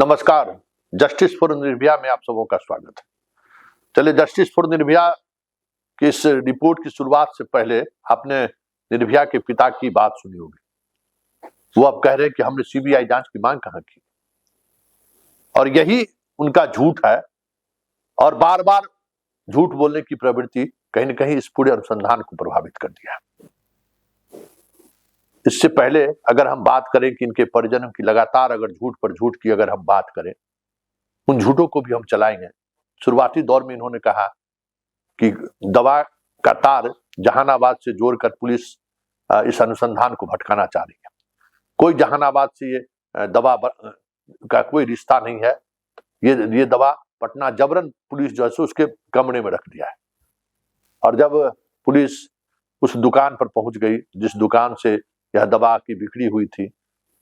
नमस्कार। Justice for Nirbhaya में आप सबों का स्वागत है। चलिए, जस्टिस फॉर निर्भया की इस रिपोर्ट की शुरुआत से पहले आपने निर्भया के पिता की बात सुनी होगी। वो अब कह रहे हैं कि हमने सीबीआई जांच की मांग कहां की, और यही उनका झूठ है। और बार बार झूठ बोलने की प्रवृत्ति कहीं न कहीं इस पूरे अनुसंधान को प्रभावित कर दिया है। इससे पहले अगर हम बात करें कि इनके परिजनों की लगातार अगर झूठ पर झूठ की अगर हम बात करें, उन झूठों को भी हम चलाएंगे। शुरुआती दौर में इन्होंने कहा कि दवा का तार जहानाबाद से जोड़कर पुलिस इस अनुसंधान को भटकाना चाह रही है। कोई जहानाबाद से ये दवा का कोई रिश्ता नहीं है। ये दवा पटना जबरन पुलिस जो है उसके कमरे में रख दिया है। और जब पुलिस उस दुकान पर पहुंच गई जिस दुकान से यह दवा की बिक्री हुई थी,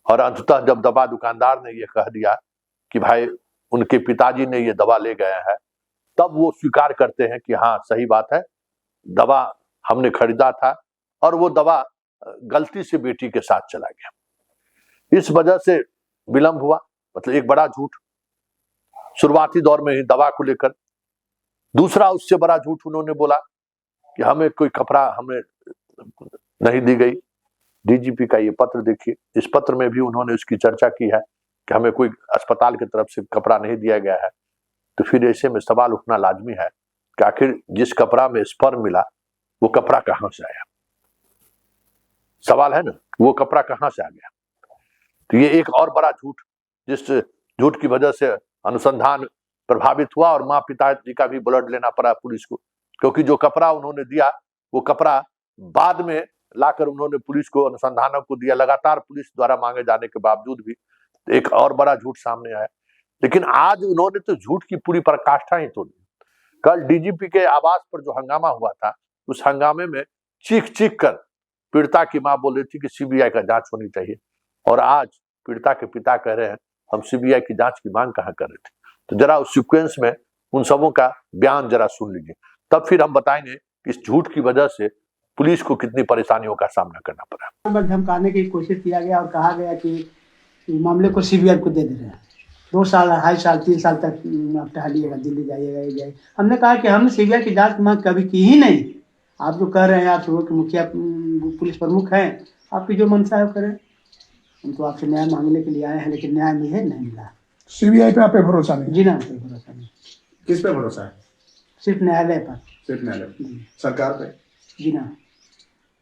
और अंततः जब दवा दुकानदार ने यह कह दिया कि भाई उनके पिताजी ने ये दवा ले गए हैं, तब वो स्वीकार करते हैं कि हाँ सही बात है, दवा हमने खरीदा था और वो दवा गलती से बेटी के साथ चला गया। इस वजह से विलंब हुआ, मतलब एक बड़ा झूठ शुरुआती दौर में ही दवा को लेकर। दूसरा उससे बड़ा झूठ उन्होंने बोला कि हमें कोई कपड़ा हमें नहीं दी गई। डीजीपी का ये पत्र देखिए, इस पत्र में भी उन्होंने उसकी चर्चा की है कि हमें कोई अस्पताल की तरफ से कपड़ा नहीं दिया गया है। तो फिर ऐसे में सवाल उठना लाजमी है कि आखिर जिस कपड़ा में स्पर्म मिला वो कपड़ा कहां से आया। सवाल है ना, वो कपड़ा कहां से आ गया। तो ये एक और बड़ा झूठ, जिस झूठ की वजह से अनुसंधान प्रभावित हुआ और माँ पिताजी का भी ब्लड लेना पड़ा पुलिस को, क्योंकि जो कपड़ा उन्होंने दिया वो कपड़ा बाद में लाकर उन्होंने पुलिस को अनुसंधानों को दिया, लगातार पुलिस द्वारा मांगे जाने के बावजूद भी। एक और बड़ा झूठ सामने आया। लेकिन आज उन्होंने तो झूठ की पूरी पराकाष्ठा ही तोड़ दी। कल डीजीपी के आवास पर जो हंगामा हुआ था, उस हंगामे में चीख चीख कर पीड़िता की मां बोल रही थी कि सीबीआई का जांच होनी चाहिए, और आज पीड़िता के पिता कह रहे हैं हम सीबीआई की जांच की मांग कहां कर रहे थे। तो जरा उस सीक्वेंस में उन सबों का बयान जरा सुन लीजिए, तब फिर हम बताएंगे कि इस झूठ की वजह से पुलिस को कितनी परेशानियों का सामना करना पड़ा। धमकाने की कोशिश किया गया और कहा गया कि मामले को सीबीआई को दे रहे हैं। 2 साल, 2.5 साल, 3 साल तक आप टहलिएगा, दिल्ली जाइएगा। हमने कहा कि हमने सीबीआई की जांच की मांग कभी की ही नहीं। आप जो कह रहे हैं, आप सुबह के मुखिया पुलिस प्रमुख हैं, आपकी जो मंशा है वो करें। हम तो आपसे न्याय मांगने के लिए आए हैं, लेकिन न्याय मुझे नहीं मिला। सीबीआई पे आप पे भरोसा नहीं? जी ना, कोई भरोसा नहीं। किस पे भरोसा है? सिर्फ न्यायालय पर। सिर्फ न्यायालय, सरकार पे? जी ना।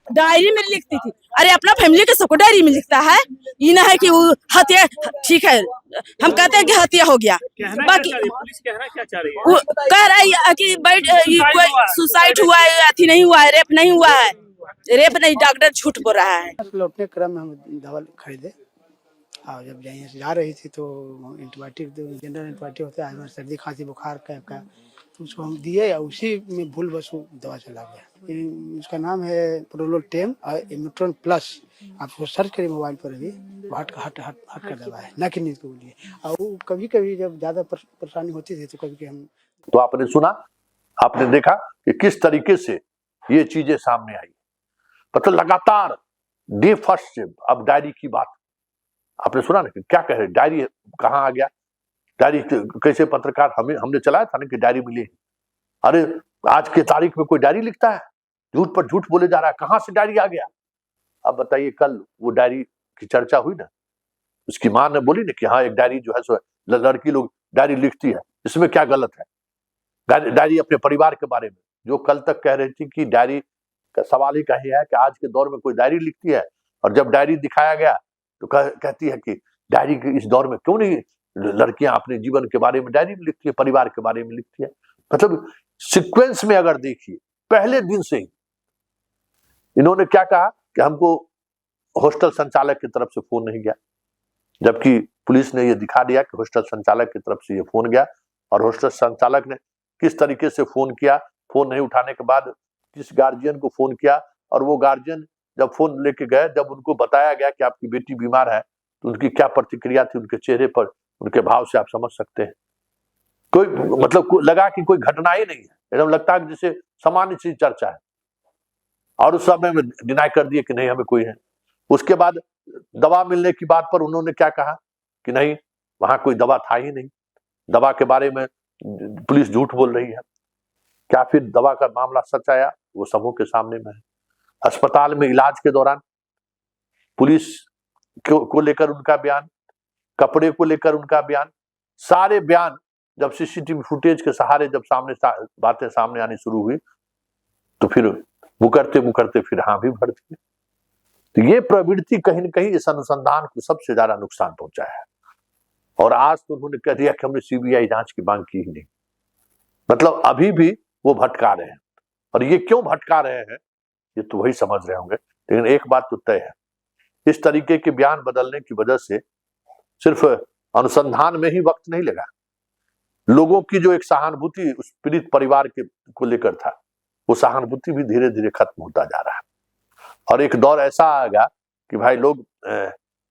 डायरी में लिखती थी। अरे अपना फैमिली के सबको डायरी में लिखता है। ये ना है कि वो हत्या, ठीक है हम कहते हैं कि हत्या हो गया, बाकी पुलिस कहना क्या चाह रही है? वो कह रही है कि कोई सुसाइड हुआ है, अथी नहीं हुआ है, रेप नहीं हुआ है। रेप नहीं, डॉक्टर झूठ बोल रहा है। लौटने क्रम में हम दवा खरीदे और जब यहाँ से जा रही थी तो एंटीबायोटिक, जनरल एंटीबायोटिक होता है, सर्दी खांसी बुखार का, तो उसको हम दिए और उसी में भूल बस दवा चला गया। उसका नाम है प्रोलोटेम और इमेट्रॉन प्लस। आप उसको सर्च करिए मोबाइल पर, अभी हट का दवा है, ना कि नींद के लिए। और कभी कभी जब ज्यादा परेशानी होती थी तो कभी हम। तो आपने सुना, आपने देखा कि किस तरीके से ये चीजें सामने आई। मतलब लगातार डे फर्स्ट से अब डायरी की बात आपने सुना ना कि क्या कह रहे, डायरी कहाँ आ गया, डायरी कैसे पत्रकार हमने चलाया था ना कि डायरी मिली। अरे आज के तारीख में कोई डायरी लिखता है? झूठ पर झूठ बोले जा रहा है, कहां से डायरी आ गया। अब बताइए, कल वो डायरी की चर्चा हुई ना, उसकी मां ने बोली ना कि हाँ एक डायरी जो है सो लड़की लोग डायरी लिखती है, इसमें क्या गलत है। डायरी अपने परिवार के बारे में, जो कल तक कह रही थी कि डायरी का सवाल ही कहीं है कि आज के दौर में कोई डायरी लिखती है, और जब डायरी दिखाया गया तो कहती है कि डायरी के इस दौर में क्यों नहीं लड़कियां अपने जीवन के बारे में डायरी में लिखती है, परिवार के बारे में लिखती है। मतलब सीक्वेंस में अगर देखिए, पहले दिन से ही इन्होंने क्या कहा कि हमको हॉस्टल संचालक की तरफ से फोन नहीं गया, जबकि पुलिस ने यह दिखा दिया कि हॉस्टल संचालक की तरफ से ये फोन गया। और हॉस्टल संचालक ने किस तरीके से फोन किया, फोन नहीं उठाने के बाद किस गार्जियन को फोन किया, और वो गार्जियन जब फोन लेके गए, जब उनको बताया गया कि आपकी बेटी बीमार है, तो उनकी क्या प्रतिक्रिया थी, उनके चेहरे पर, उनके भाव से आप समझ सकते हैं। कोई मतलब लगा कि कोई घटना ही नहीं है, एकदम लगता है जैसे सामान्य सी चर्चा है। और उस समय में डिनाई कर दिए कि नहीं हमें कोई है। उसके बाद दवा मिलने की बात पर उन्होंने क्या कहा कि नहीं वहां कोई दवा था ही नहीं, दवा के बारे में पुलिस झूठ बोल रही है। क्या फिर दवा का मामला सच आया? वो सबों के सामने में है। अस्पताल में इलाज के दौरान पुलिस को लेकर उनका बयान, कपड़े को लेकर उनका बयान, सारे बयान जब सीसीटीवी फुटेज के सहारे जब बातें सामने आनी शुरू हुई तो फिर मुकरते मुकरते फिर हाँ भी भर दिए। तो ये प्रवृत्ति कहीं न कहीं इस अनुसंधान को सबसे ज्यादा नुकसान पहुंचाया है। और आज तो उन्होंने कह दिया कि हमने सीबीआई जांच की मांग की ही नहीं। मतलब अभी भी वो भटका रहे हैं, और ये क्यों भटका रहे हैं ये तो वही समझ रहे होंगे। लेकिन एक बात तो तय है, इस तरीके के बयान बदलने की वजह से सिर्फ अनुसंधान में ही वक्त नहीं लगा, लोगों की जो एक सहानुभूति उस पीड़ित परिवार के को लेकर था, वो सहानुभूति भी धीरे धीरे खत्म होता जा रहा है। और एक दौर ऐसा आएगा कि भाई लोग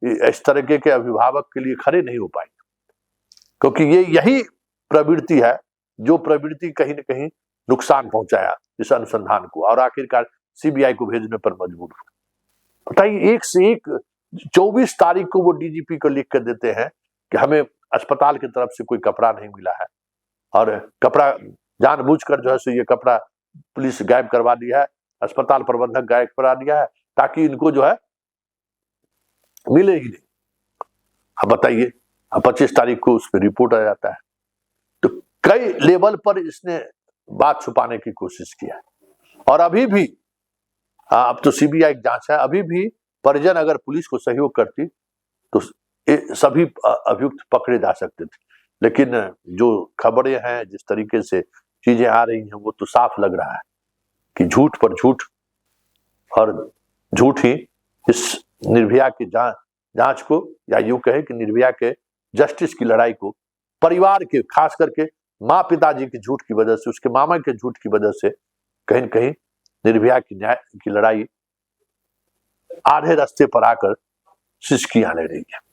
इस तरीके के अभिभावक के लिए खड़े नहीं हो पाएंगे, क्योंकि ये यही प्रवृत्ति है जो प्रवृत्ति कहीं न कहीं नुकसान पहुंचाया इस अनुसंधान को, और आखिरकार सीबीआई को भेजने पर मजबूर हुआ। बताइए, एक से एक 24 तारीख को वो डीजीपी को लिख कर देते हैं कि हमें अस्पताल की तरफ से कोई कपड़ा नहीं मिला है, और कपड़ा जानबूझकर जो है सो ये कपड़ा पुलिस गायब करवा दिया है, अस्पताल प्रबंधक गायब करा दिया है ताकि इनको जो है मिले ही नहीं। अब बताइए, 25 तारीख को उस पर रिपोर्ट आ जाता है। तो कई लेवल पर इसने बात छुपाने की कोशिश किया है। और अभी भी अब तो सीबीआई जांच है, अभी भी परिजन अगर पुलिस को सहयोग करती तो सभी अभियुक्त पकड़े जा सकते थे। लेकिन जो खबरें हैं, जिस तरीके से चीजें आ रही हैं, वो तो साफ लग रहा है कि झूठ पर झूठ, और झूठ ही इस निर्भया की जांच को, या यूं कहे कि निर्भया के जस्टिस की लड़ाई को, परिवार के खास करके माँ पिताजी की झूठ की वजह से, उसके मामा के झूठ की वजह से कहीं न कहीं निर्भया की न्याय की लड़ाई आधे रास्ते पर आकर सिसकियां ले रही है।